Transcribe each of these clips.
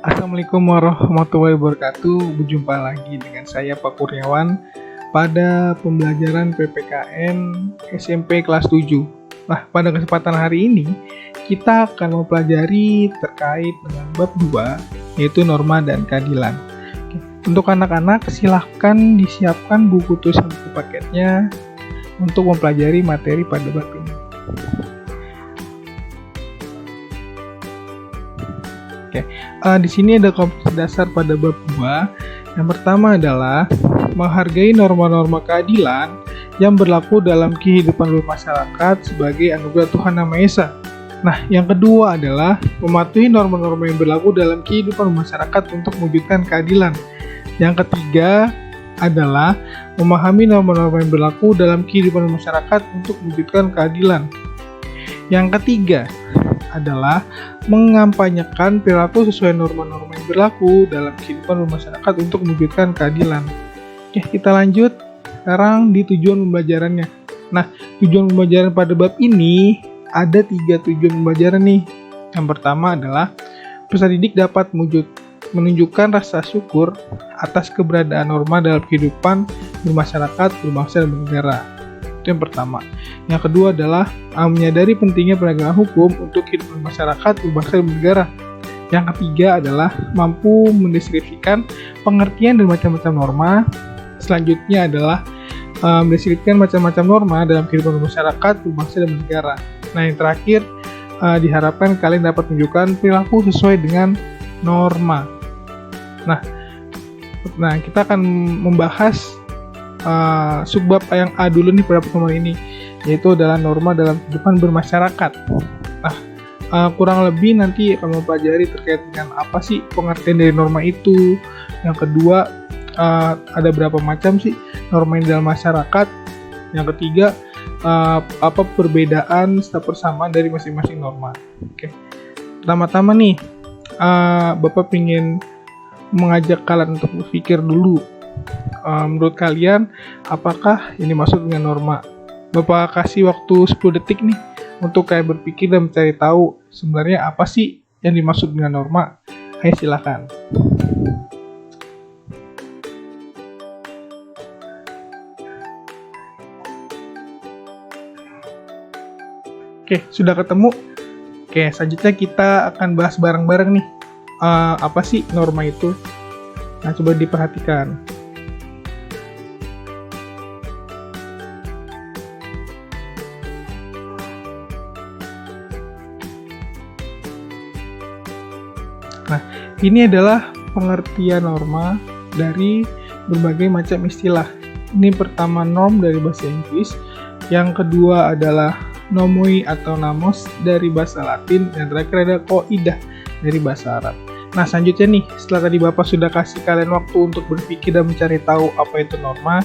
Assalamualaikum warahmatullahi wabarakatuh. Berjumpa lagi dengan saya Pak Kurniawan pada pembelajaran PPKN SMP kelas 7. Nah, pada kesempatan hari ini kita akan mempelajari terkait dengan bab 2, yaitu norma dan keadilan. Untuk anak-anak silahkan disiapkan buku tulisan buku paketnya untuk mempelajari materi pada bab ini. Di sini ada kompetensi dasar pada bab 2. Yang pertama adalah menghargai norma-norma keadilan yang berlaku dalam kehidupan bermasyarakat sebagai anugerah Tuhan Yang Maha Esa. Nah, yang kedua adalah mematuhi norma-norma yang berlaku dalam kehidupan bermasyarakat untuk mewujudkan keadilan. Yang ketiga adalah memahami norma-norma yang berlaku dalam kehidupan masyarakat untuk mewujudkan keadilan. Yang ketiga adalah mengampanyekan perilaku sesuai norma-norma yang berlaku dalam kehidupan masyarakat untuk mewujudkan keadilan. Oke, kita lanjut sekarang di tujuan pembelajarannya. Nah, tujuan pembelajaran pada bab ini ada 3 tujuan pembelajaran nih. Yang pertama adalah peserta didik dapat menunjukkan rasa syukur atas keberadaan norma dalam kehidupan bermasyarakat, berbangsa, dan bernegara. Itu yang pertama. Yang kedua adalah menyadari pentingnya penegakan hukum untuk kehidupan masyarakat, berbangsa, dan bernegara. Yang ketiga adalah mampu mendeskripsikan pengertian dan macam-macam norma. Selanjutnya adalah mendeskripsikan macam-macam norma dalam kehidupan masyarakat, berbangsa, dan bernegara. Nah, yang terakhir diharapkan kalian dapat menunjukkan perilaku sesuai dengan norma. Nah, kita akan membahas subbab yang A dulu nih pada pertemuan ini, yaitu adalah norma dalam kehidupan bermasyarakat. Nah, kurang lebih nanti akan mempelajari terkait dengan apa sih pengertian dari norma itu. Yang kedua, ada berapa macam sih norma yang dalam masyarakat. Yang ketiga, apa perbedaan serta persamaan dari masing-masing norma. Oke. Pertama-tama nih, Bapak ingin mengajak kalian untuk berpikir dulu. Menurut kalian, apakah ini maksud dengan norma? Bapak kasih waktu 10 detik nih untuk kalian berpikir dan mencari tahu sebenarnya apa sih yang dimaksud dengan norma. Ayo silakan. Oke, sudah ketemu? Oke, selanjutnya kita akan bahas bareng-bareng nih. Apa sih norma itu? Nah, coba diperhatikan. Nah, ini adalah pengertian norma dari berbagai macam istilah. Ini pertama norm dari bahasa Inggris, yang kedua adalah nomoi atau namos dari bahasa Latin, dan terakhir ada kaidah dari bahasa Arab. Nah, selanjutnya nih, setelah tadi Bapak sudah kasih kalian waktu untuk berpikir dan mencari tahu apa itu norma,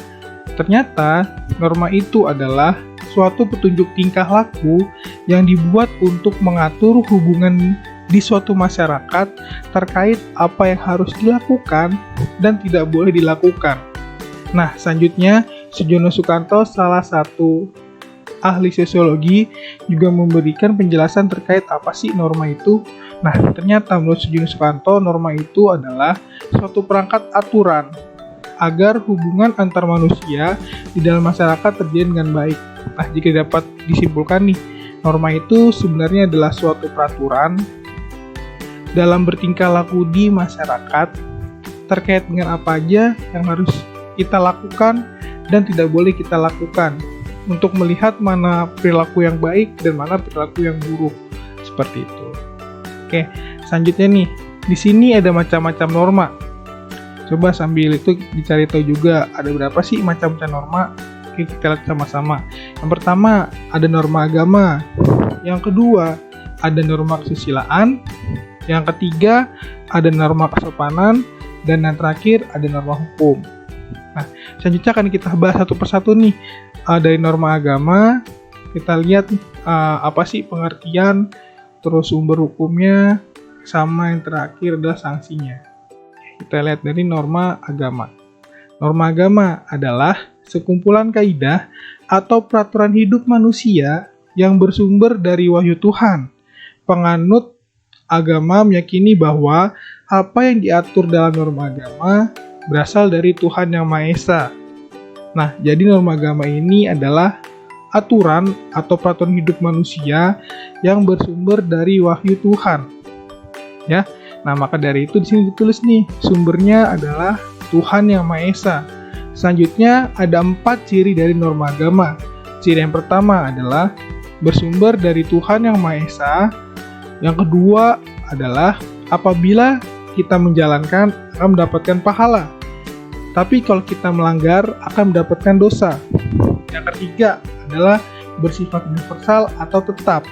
ternyata norma itu adalah suatu petunjuk tingkah laku yang dibuat untuk mengatur hubungan di suatu masyarakat terkait apa yang harus dilakukan dan tidak boleh dilakukan. Nah, selanjutnya Sujono Sukanto, salah satu ahli sosiologi, juga memberikan penjelasan terkait apa sih norma itu. Nah, ternyata menurut Sujono Sukanto, norma itu adalah suatu perangkat aturan agar hubungan antar manusia di dalam masyarakat terjadi dengan baik. Nah, jika dapat disimpulkan nih, norma itu sebenarnya adalah suatu peraturan dalam bertingkah laku di masyarakat terkait dengan apa aja yang harus kita lakukan dan tidak boleh kita lakukan untuk melihat mana perilaku yang baik dan mana perilaku yang buruk, seperti itu. Oke, selanjutnya nih, di sini ada macam-macam norma. Coba sambil itu dicari tahu juga ada berapa sih macam-macam norma. Oke, kita lihat sama-sama. Yang pertama ada norma agama, yang kedua ada norma kesusilaan, yang ketiga ada norma kesopanan, dan yang terakhir ada norma hukum. Nah, selanjutnya akan kita bahas satu persatu nih. Dari norma agama, kita lihat apa sih pengertian, terus sumber hukumnya, sama yang terakhir adalah sanksinya. Kita lihat dari norma agama. Norma agama adalah sekumpulan kaidah atau peraturan hidup manusia yang bersumber dari wahyu Tuhan, penganut agama meyakini bahwa apa yang diatur dalam norma agama berasal dari Tuhan Yang Maha Esa. Nah, jadi norma agama ini adalah aturan atau peraturan hidup manusia yang bersumber dari wahyu Tuhan. Ya. Nah, maka dari itu di sini ditulis nih, sumbernya adalah Tuhan Yang Maha Esa. Selanjutnya ada 4 ciri dari norma agama. Ciri yang pertama adalah bersumber dari Tuhan Yang Maha Esa. Yang kedua adalah apabila kita menjalankan akan mendapatkan pahala. Tapi kalau kita melanggar akan mendapatkan dosa. Yang ketiga adalah bersifat universal atau tetap.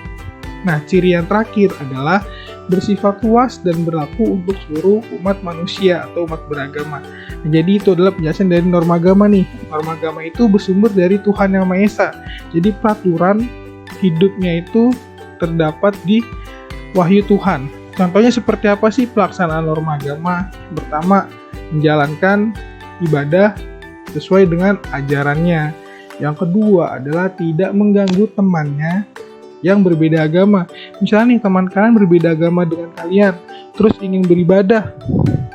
Nah, ciri yang terakhir adalah bersifat luas dan berlaku untuk seluruh umat manusia atau umat beragama. Nah, jadi itu adalah penjelasan dari norma agama nih. Norma agama itu bersumber dari Tuhan Yang Maha Esa. Jadi peraturan hidupnya itu terdapat di wahyu Tuhan. Contohnya seperti apa sih pelaksanaan norma agama? Pertama, menjalankan ibadah sesuai dengan ajarannya. Yang kedua adalah tidak mengganggu temannya yang berbeda agama. Misalnya nih, teman kalian berbeda agama dengan kalian, terus ingin beribadah.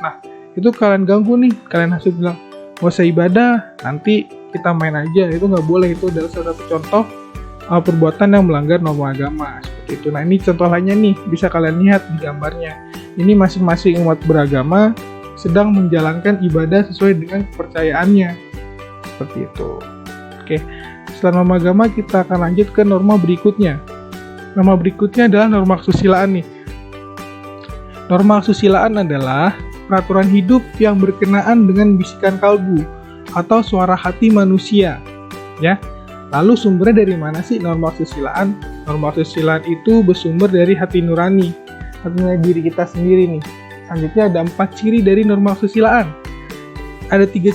Nah, itu kalian ganggu nih, kalian harus bilang, gak usah ibadah, nanti kita main aja. Itu nggak boleh, itu adalah salah satu contoh perbuatan yang melanggar norma agama. Seperti itu. Nah, ini contoh lainnya nih, bisa kalian lihat di gambarnya. Ini masing-masing umat beragama sedang menjalankan ibadah sesuai dengan kepercayaannya. Seperti itu. Oke, setelah norma agama kita akan lanjut ke norma berikutnya. Norma berikutnya adalah norma kesusilaan nih. Norma kesusilaan adalah peraturan hidup yang berkenaan dengan bisikan kalbu atau suara hati manusia. Ya. Lalu sumbernya dari mana sih norma kesusilaan? Norma kesusilaan itu bersumber dari hati nurani, hati nurani diri kita sendiri nih. Selanjutnya ada 4 ciri dari norma kesusilaan. Ada tiga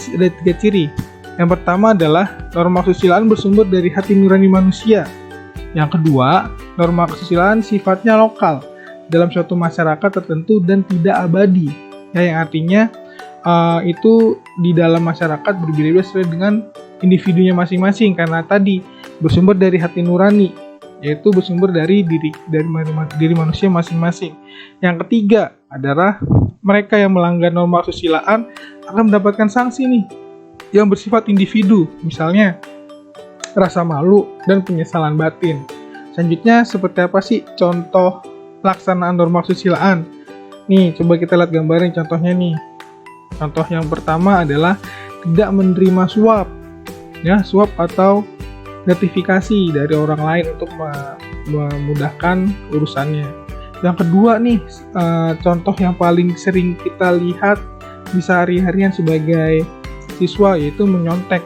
ciri. Yang pertama adalah norma kesusilaan bersumber dari hati nurani manusia. Yang kedua, norma kesusilaan sifatnya lokal dalam suatu masyarakat tertentu dan tidak abadi. Ya, yang artinya itu di dalam masyarakat berbeda-beda sesuai dengan individunya masing-masing, karena tadi bersumber dari hati nurani, yaitu bersumber dari diri manusia masing-masing. Yang ketiga adalah mereka yang melanggar norma kesusilaan akan mendapatkan sanksi nih yang bersifat individu, misalnya rasa malu dan penyesalan batin. Selanjutnya seperti apa sih contoh pelaksanaan norma kesusilaan? Nih, coba kita lihat gambarnya contohnya nih. Contoh yang pertama adalah tidak menerima suap. Ya, suap atau gratifikasi dari orang lain untuk memudahkan urusannya. Yang kedua nih, contoh yang paling sering kita lihat di sehari-harian sebagai siswa, yaitu menyontek.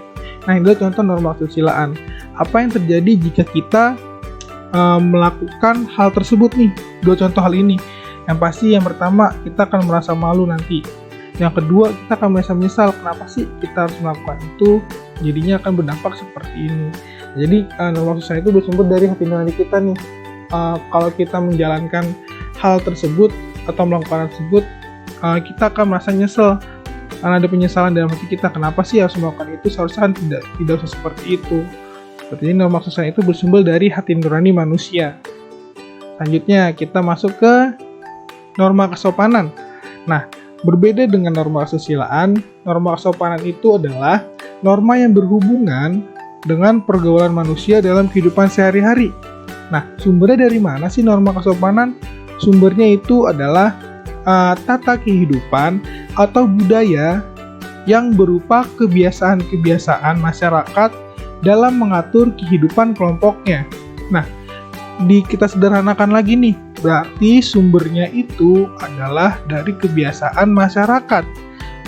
Nah, ini adalah contoh norma kesusilaan. Apa yang terjadi jika kita melakukan hal tersebut nih? 2 contoh hal ini. Yang pasti yang pertama, kita akan merasa malu nanti. Yang kedua, kita akan merasa menyesal, kenapa sih kita harus melakukan itu, jadinya akan berdampak seperti ini. Jadi norma kesusilaan itu bersumber dari hati nurani kita nih. Kalau kita menjalankan hal tersebut atau melakukan hal tersebut, kita akan merasa nyesel karena ada penyesalan dalam hati kita, kenapa sih harus melakukan itu, seharusnya kan tidak usah seperti itu. Seperti ini, norma kesusilaan itu bersumber dari hati nurani manusia. Selanjutnya kita masuk ke norma kesopanan. Nah, berbeda dengan norma kesusilaan, norma kesopanan itu adalah norma yang berhubungan dengan pergaulan manusia dalam kehidupan sehari-hari. Nah, sumbernya dari mana sih norma kesopanan? Sumbernya itu adalah tata kehidupan atau budaya yang berupa kebiasaan-kebiasaan masyarakat dalam mengatur kehidupan kelompoknya. Nah, kita sederhanakan lagi nih, berarti sumbernya itu adalah dari kebiasaan masyarakat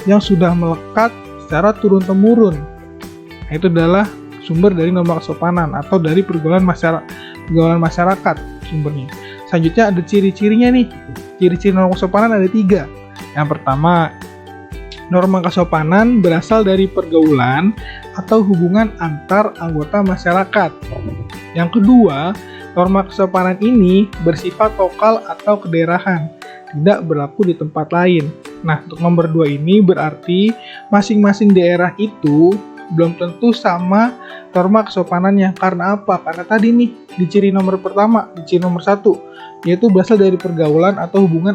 yang sudah melekat secara turun-temurun. Nah, itu adalah sumber dari norma kesopanan atau dari pergaulan masyarakat sumbernya. Selanjutnya ada ciri-cirinya nih. Ciri-ciri norma kesopanan ada 3. Yang pertama, norma kesopanan berasal dari pergaulan atau hubungan antar anggota masyarakat. Yang kedua, norma kesopanan ini bersifat lokal atau kedaerahan, tidak berlaku di tempat lain. Nah, untuk nomor 2 ini berarti masing-masing daerah itu belum tentu sama norma kesopanannya. Karena apa? Karena tadi nih di ciri nomor pertama, di ciri nomor 1, yaitu berasal dari pergaulan atau hubungan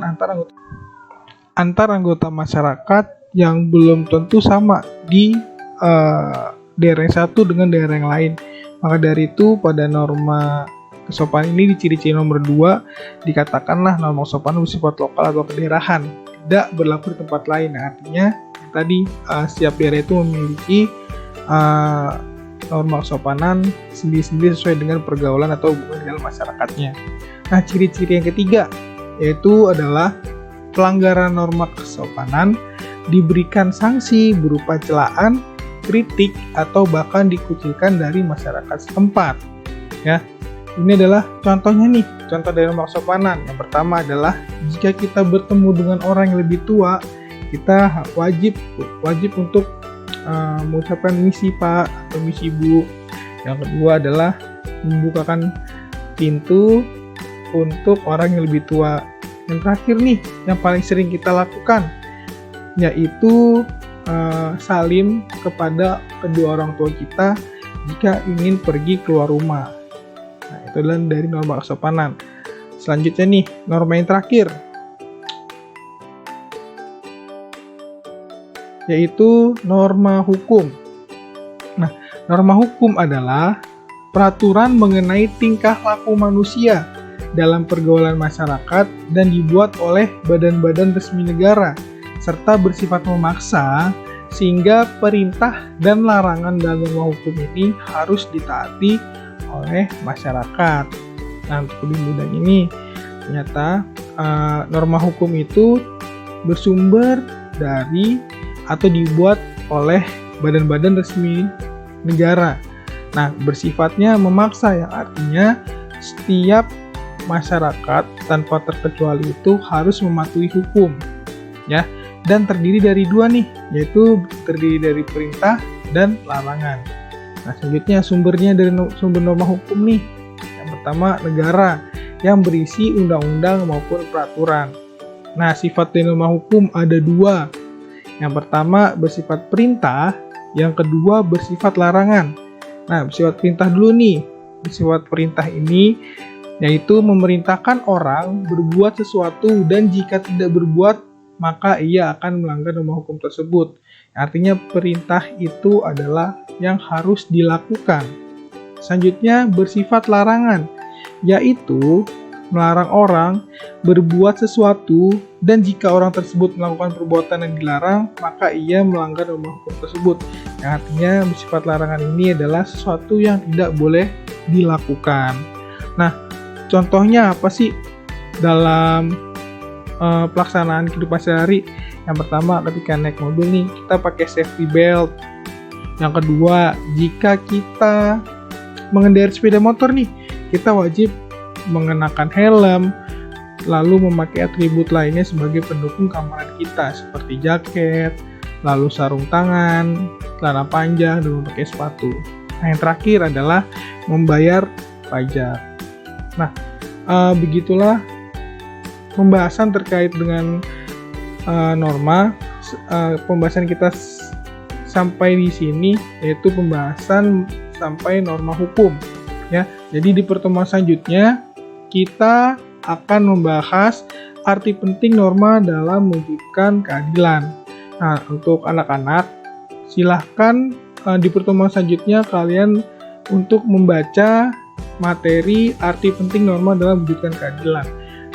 antar anggota masyarakat yang belum tentu sama di daerah yang satu dengan daerah yang lain. Maka dari itu pada norma kesopanan ini di ciri-ciri nomor 2 dikatakanlah norma kesopanan bersifat lokal atau kedaerahan, tidak berlaku di tempat lain. Nah, artinya tadi setiap daerah itu memiliki norma kesopanan sendiri-sendiri sesuai dengan pergaulan atau hubungan dalam masyarakatnya. Nah, ciri-ciri yang ketiga yaitu adalah pelanggaran norma kesopanan diberikan sanksi berupa celaan, kritik, atau bahkan dikucilkan dari masyarakat setempat. Ya, ini adalah contohnya nih, contoh dari norma kesopanan. Yang pertama adalah jika kita bertemu dengan orang yang lebih tua, kita wajib untuk mengucapkan misi Pak atau misi Bu. Yang kedua adalah membukakan pintu untuk orang yang lebih tua. Yang terakhir nih, yang paling sering kita lakukan, yaitu salim kepada kedua orang tua kita jika ingin pergi keluar rumah. Nah, itu adalah dari norma kesopanan. Selanjutnya nih, norma yang terakhir, yaitu norma hukum. Nah, norma hukum adalah peraturan mengenai tingkah laku manusia dalam pergaulan masyarakat dan dibuat oleh badan-badan resmi negara, serta bersifat memaksa sehingga perintah dan larangan dalam norma hukum ini harus ditaati oleh masyarakat. Nah, untuk lebih mudahnya ini, ternyata norma hukum itu bersumber dari atau dibuat oleh badan-badan resmi negara. Nah, bersifatnya memaksa, yang artinya setiap masyarakat tanpa terkecuali itu harus mematuhi hukum, ya. Dan terdiri dari 2 nih, yaitu terdiri dari perintah dan larangan. Nah, selanjutnya sumbernya dari sumber norma hukum nih. Yang pertama, negara yang berisi undang-undang maupun peraturan. Nah, sifat dari norma hukum ada 2. Yang pertama bersifat perintah, yang kedua bersifat larangan. Nah, bersifat perintah dulu nih. Bersifat perintah ini yaitu memerintahkan orang berbuat sesuatu dan jika tidak berbuat maka ia akan melanggar norma hukum tersebut. Artinya perintah itu adalah yang harus dilakukan. Selanjutnya bersifat larangan, yaitu melarang orang berbuat sesuatu dan jika orang tersebut melakukan perbuatan yang dilarang maka ia melanggar norma hukum tersebut. Yang artinya bersifat larangan ini adalah sesuatu yang tidak boleh dilakukan. Nah, contohnya apa sih dalam pelaksanaan kehidupan sehari? Yang pertama, ketika naik mobil nih, kita pakai safety belt. Yang kedua, jika kita mengendarai sepeda motor nih, kita wajib mengenakan helm, lalu memakai atribut lainnya sebagai pendukung keamanan kita, seperti jaket, lalu sarung tangan, celana panjang, dan memakai sepatu. Nah, yang terakhir adalah membayar pajak. Nah, begitulah pembahasan terkait dengan norma. Pembahasan kita sampai di sini, yaitu pembahasan sampai norma hukum. Ya, jadi di pertemuan selanjutnya kita akan membahas arti penting norma dalam mewujudkan keadilan. Nah, untuk anak-anak, silahkan di pertemuan selanjutnya kalian untuk membaca materi arti penting norma dalam mewujudkan keadilan,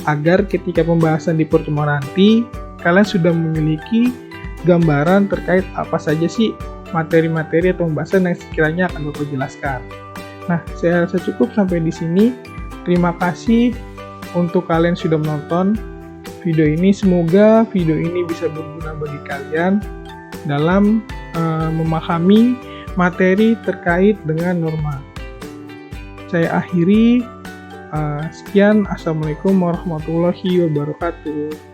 agar ketika pembahasan di pertemuan nanti kalian sudah memiliki gambaran terkait apa saja sih materi-materi atau pembahasan yang sekiranya akan Bapak jelaskan. Nah, saya rasa cukup sampai di sini. Terima kasih untuk kalian sudah menonton video ini. Semoga video ini bisa berguna bagi kalian dalam memahami materi terkait dengan norma. Saya akhiri. Sekian. Assalamualaikum warahmatullahi wabarakatuh.